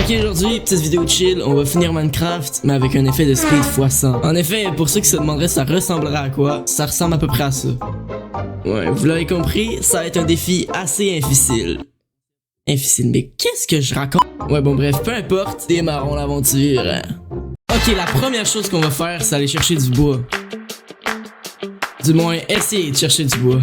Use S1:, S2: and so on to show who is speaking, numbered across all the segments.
S1: Ok, aujourd'hui, petite vidéo chill, on va finir Minecraft, mais avec un effet de speed x100. En effet, pour ceux qui se demanderaient ça ressemblerait à quoi, ça ressemble à peu près à ça. Ouais, vous l'avez compris, ça va être un défi assez difficile. Difficile, mais qu'est-ce que je raconte? Ouais, bon bref, peu importe, démarrons l'aventure. Ok, la première chose qu'on va faire, c'est aller chercher du bois. Du moins, essayer de chercher du bois.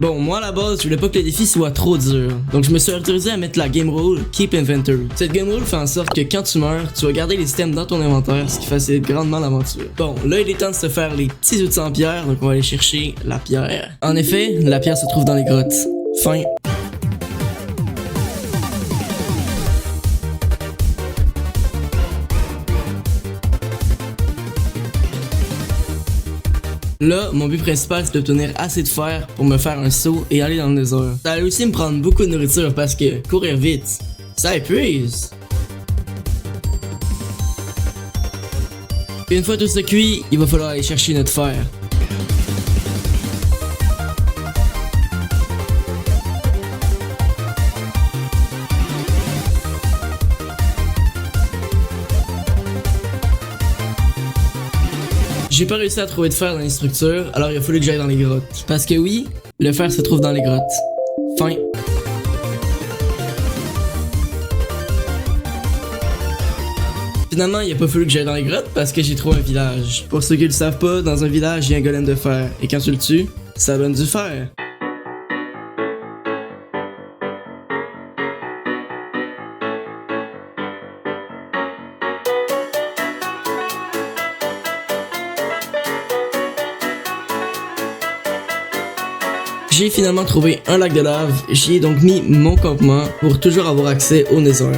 S1: Bon, moi à la base, je voulais pas que le défi soit trop dur, donc je me suis autorisé à mettre la game rule Keep Inventory. Cette game rule fait en sorte que quand tu meurs, tu vas garder les items dans ton inventaire, ce qui facilite grandement l'aventure. Bon, là il est temps de se faire les petits outils en pierre, donc on va aller chercher la pierre. En effet, la pierre se trouve dans les grottes. Fin. Là, mon but principal c'est d'obtenir assez de fer pour me faire un saut et aller dans le nether. Ça allait aussi me prendre beaucoup de nourriture parce que courir vite, ça épuise. Une fois tout ça cuit, il va falloir aller chercher notre fer. J'ai pas réussi à trouver de fer dans les structures, alors il a fallu que j'aille dans les grottes. Parce que oui, le fer se trouve dans les grottes. Fin. Finalement, il a pas fallu que j'aille dans les grottes parce que j'ai trouvé un village. Pour ceux qui le savent pas, dans un village, il y a un golem de fer. Et quand tu le tues, ça donne du fer. J'ai finalement trouvé un lac de lave, j'y ai donc mis mon campement pour toujours avoir accès au nether.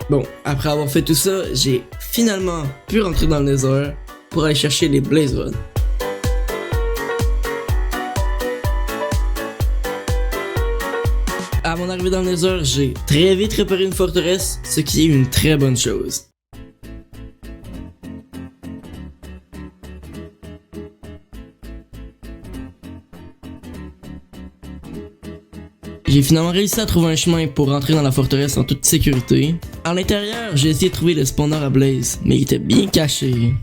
S1: Bon, après avoir fait tout ça, j'ai finalement pu rentrer dans le nether pour aller chercher les blaze rods. À mon arrivée dans le nether, j'ai très vite réparé une forteresse, ce qui est une très bonne chose. J'ai finalement réussi à trouver un chemin pour rentrer dans la forteresse en toute sécurité. À l'intérieur, j'ai essayé de trouver le spawner à blaze, mais il était bien caché.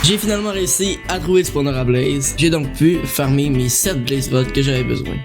S1: J'ai finalement réussi à trouver le spawner à blaze. J'ai donc pu farmer mes 7 blaze rods que j'avais besoin.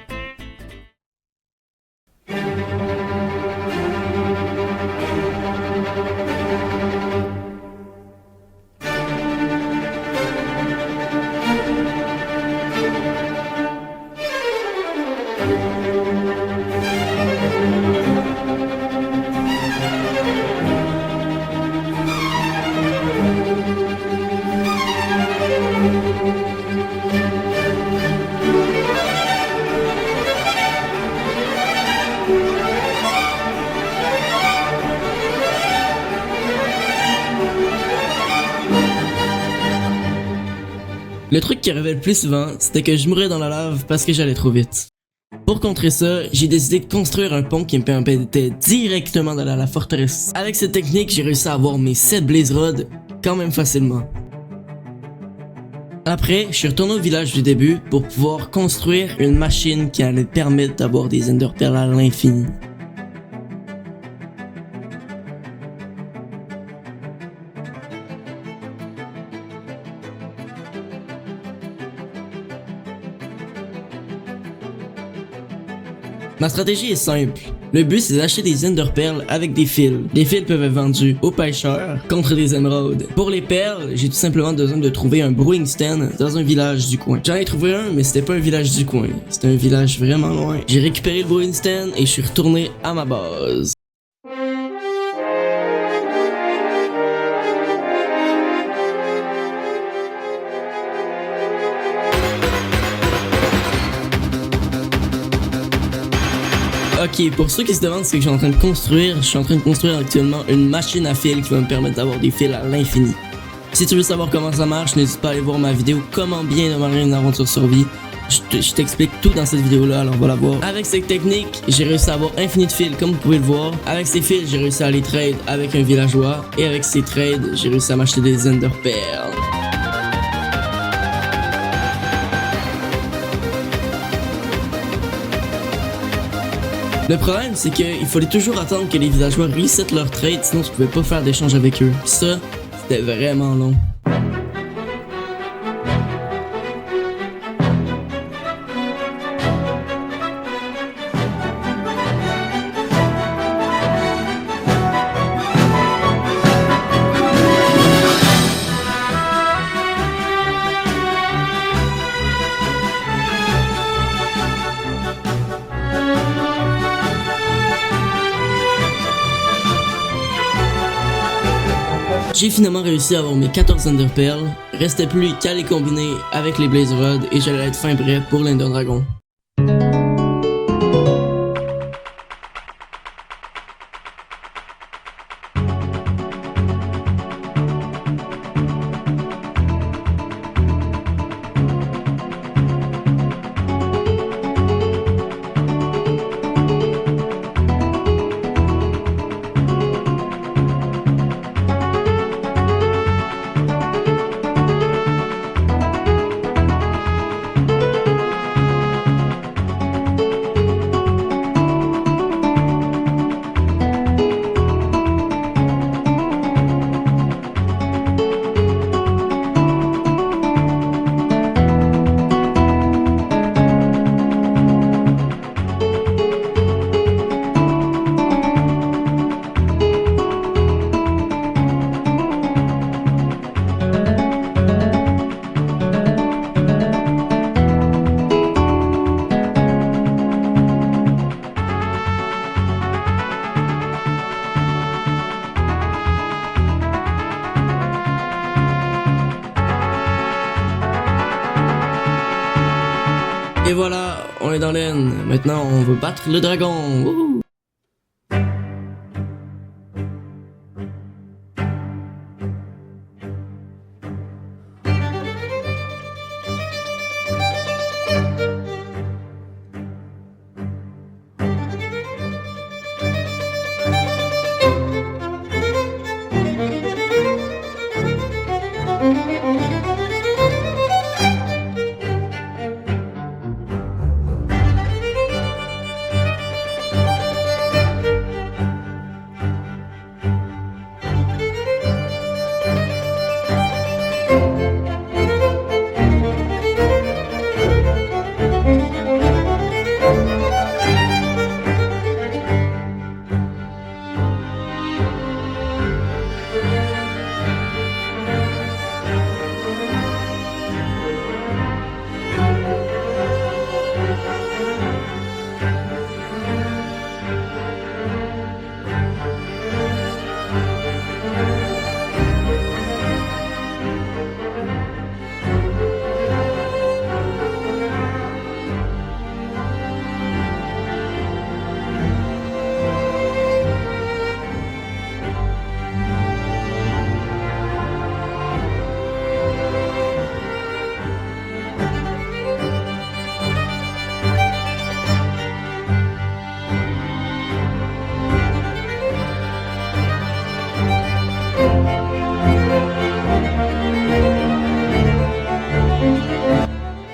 S1: Le truc qui arrivait le plus souvent, c'était que je mourais dans la lave parce que j'allais trop vite. Pour contrer ça, j'ai décidé de construire un pont qui me permettait directement d'aller à la forteresse. Avec cette technique, j'ai réussi à avoir mes 7 blaze rods quand même facilement. Après, je suis retourné au village du début pour pouvoir construire une machine qui allait permettre d'avoir des ender pearls à l'infini. Ma stratégie est simple. Le but c'est d'acheter des ender pearls avec des fils. Les fils peuvent être vendus aux pêcheurs contre des émeraudes. Pour les perles, j'ai tout simplement besoin de trouver un brewing stand dans un village du coin. J'en ai trouvé un, mais c'était pas un village du coin. C'était un village vraiment loin. J'ai récupéré le brewing stand et je suis retourné à ma base. Ok, pour ceux qui se demandent ce que je suis en train de construire, je suis en train de construire actuellement une machine à fils qui va me permettre d'avoir des fils à l'infini. Si tu veux savoir comment ça marche, n'hésite pas à aller voir ma vidéo comment bien démarrer une aventure survie. Je t'explique tout dans cette vidéo là, alors on va la voir. Avec cette technique, j'ai réussi à avoir infini de fils comme vous pouvez le voir. Avec ces fils, j'ai réussi à les trade avec un villageois. Et avec ces trades, j'ai réussi à m'acheter des Ender Pearls. Le problème, c'est qu'il fallait toujours attendre que les villageois reset leur trade, sinon tu pouvais pas faire d'échange avec eux. Pis ça, c'était vraiment long. J'ai finalement réussi à avoir mes 14 Ender Pearls, restait plus qu'à les combiner avec les Blaze Rods et j'allais être fin prêt pour l'Ender Dragon. Et voilà, on est dans l'aine. Maintenant, on veut battre le dragon. Wouhou!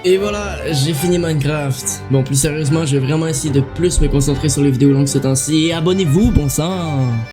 S1: Et voilà, j'ai fini Minecraft. Bon, plus sérieusement, je vais vraiment essayer de plus me concentrer sur les vidéos longues ce temps-ci. Et abonnez-vous, bon sang!